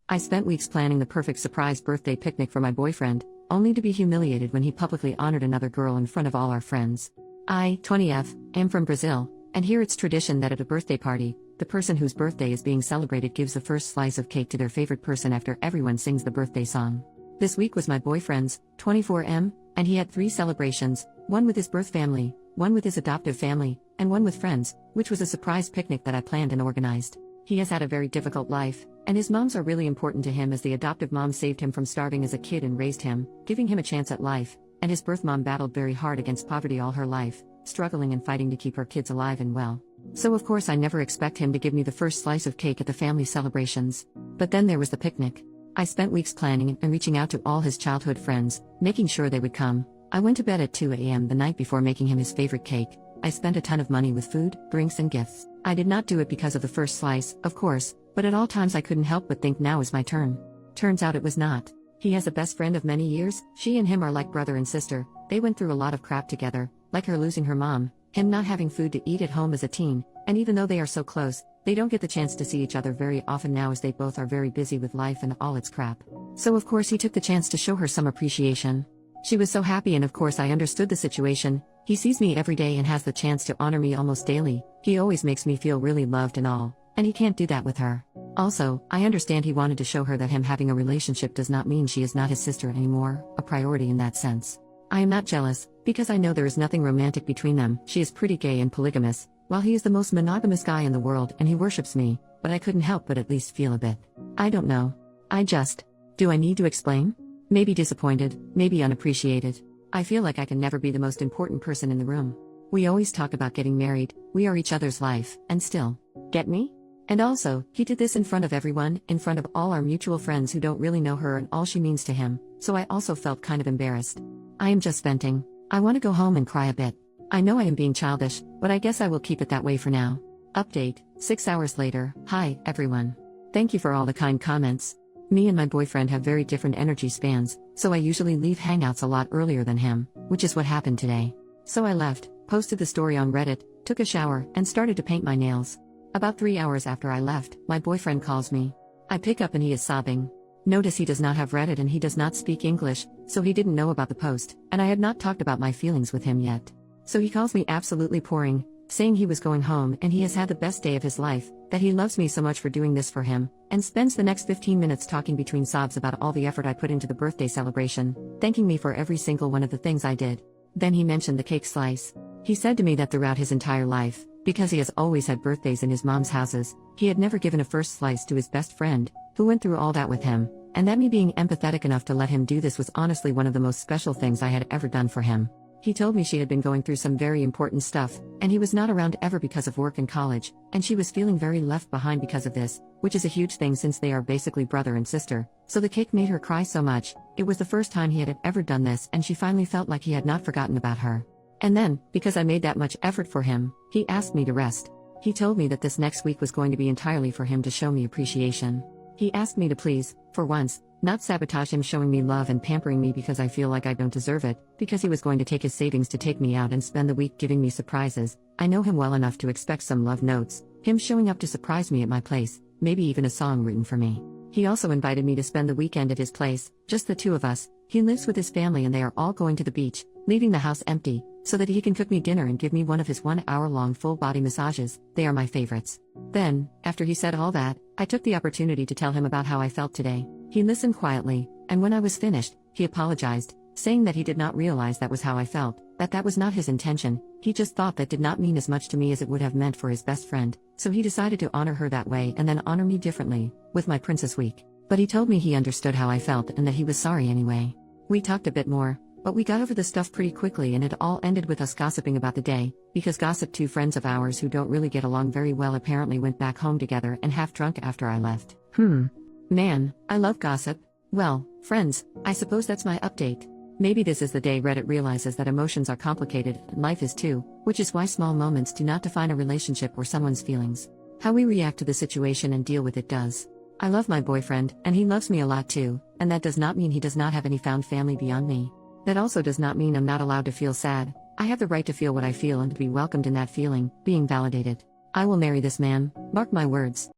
I spent weeks planning the perfect surprise birthday picnic for my boyfriend, only to be humiliated when he publicly honored another girl in front of all our friends. I, 20F, am from Brazil, and here it's tradition that at a birthday party, the person whose birthday is being celebrated gives the first slice of cake to their favorite person after everyone sings the birthday song. This week was my boyfriend's, 24M, and he had 3 celebrations, one with his birth family, one with his adoptive family, and one with friends, which was a surprise picnic that I planned and organized. He has had a very difficult life, and his moms are really important to him as the adoptive mom saved him from starving as a kid and raised him, giving him a chance at life, and his birth mom battled very hard against poverty all her life, struggling and fighting to keep her kids alive and well. So of course I never expect him to give me the first slice of cake at the family celebrations. But then there was the picnic. I spent weeks planning and reaching out to all his childhood friends, making sure they would come. I went to bed at 2 a.m. the night before making him his favorite cake. I spent a ton of money with food, drinks and gifts. I did not do it because of the first slice, of course, but at all times I couldn't help but think now is my turn. Turns out it was not. He has a best friend of many years, she and him are like brother and sister, they went through a lot of crap together, like her losing her mom, him not having food to eat at home as a teen, and even though they are so close, they don't get the chance to see each other very often now as they both are very busy with life and all its crap. So of course he took the chance to show her some appreciation. She was so happy and of course I understood the situation. He sees me every day and has the chance to honor me almost daily. He always makes me feel really loved and all, and he can't do that with her. Also, I understand he wanted to show her that him having a relationship does not mean she is not his sister anymore, a priority in that sense. I am not jealous, because I know there is nothing romantic between them. She is pretty gay and polygamous, while he is the most monogamous guy in the world and he worships me, but I couldn't help but at least feel a bit. I don't know. Do I need to explain? Maybe disappointed, maybe unappreciated. I feel like I can never be the most important person in the room. We always talk about getting married, we are each other's life, and still. Get me? And also, he did this in front of everyone, in front of all our mutual friends who don't really know her and all she means to him, so I also felt kind of embarrassed. I am just venting. I want to go home and cry a bit. I know I am being childish, but I guess I will keep it that way for now. Update, 6 hours later. Hi, everyone. Thank you for all the kind comments. Me and my boyfriend have very different energy spans, so I usually leave hangouts a lot earlier than him, which is what happened today. So I left, posted the story on Reddit, took a shower, and started to paint my nails. About 3 hours after I left, my boyfriend calls me. I pick up and he is sobbing. Notice he does not have Reddit and he does not speak English, so he didn't know about the post, and I had not talked about my feelings with him yet. So he calls me absolutely pouring, saying he was going home and he has had the best day of his life, that he loves me so much for doing this for him, and spends the next 15 minutes talking between sobs about all the effort I put into the birthday celebration, thanking me for every single one of the things I did. Then he mentioned the cake slice. He said to me that throughout his entire life, because he has always had birthdays in his mom's houses, he had never given a first slice to his best friend, who went through all that with him, and that me being empathetic enough to let him do this was honestly one of the most special things I had ever done for him. He told me she had been going through some very important stuff, and he was not around ever because of work and college, and she was feeling very left behind because of this, which is a huge thing since they are basically brother and sister, so the cake made her cry so much. It was the first time he had ever done this and she finally felt like he had not forgotten about her. And then, because I made that much effort for him, he asked me to rest. He told me that this next week was going to be entirely for him to show me appreciation. He asked me to please, for once, not sabotage him showing me love and pampering me because I feel like I don't deserve it, because he was going to take his savings to take me out and spend the week giving me surprises. I know him well enough to expect some love notes, him showing up to surprise me at my place, maybe even a song written for me. He also invited me to spend the weekend at his place, just the two of us. He lives with his family and they are all going to the beach, leaving the house empty, so that he can cook me dinner and give me one of his 1-hour-long full-body massages. They are my favorites. Then, after he said all that, I took the opportunity to tell him about how I felt today. He listened quietly, and when I was finished, he apologized, saying that he did not realize that was how I felt, that was not his intention. He just thought that did not mean as much to me as it would have meant for his best friend, so he decided to honor her that way and then honor me differently, with my Princess Week. But he told me he understood how I felt and that he was sorry anyway. We talked a bit more, but we got over the stuff pretty quickly and it all ended with us gossiping about the day, because two friends of ours who don't really get along very well apparently went back home together and half drunk after I left. Man, I love gossip. Well, friends, I suppose that's my update. Maybe this is the day Reddit realizes that emotions are complicated, and life is too, which is why small moments do not define a relationship or someone's feelings. How we react to the situation and deal with it does. I love my boyfriend, and he loves me a lot too, and that does not mean he does not have any found family beyond me. That also does not mean I'm not allowed to feel sad. I have the right to feel what I feel and to be welcomed in that feeling, being validated. I will marry this man, mark my words.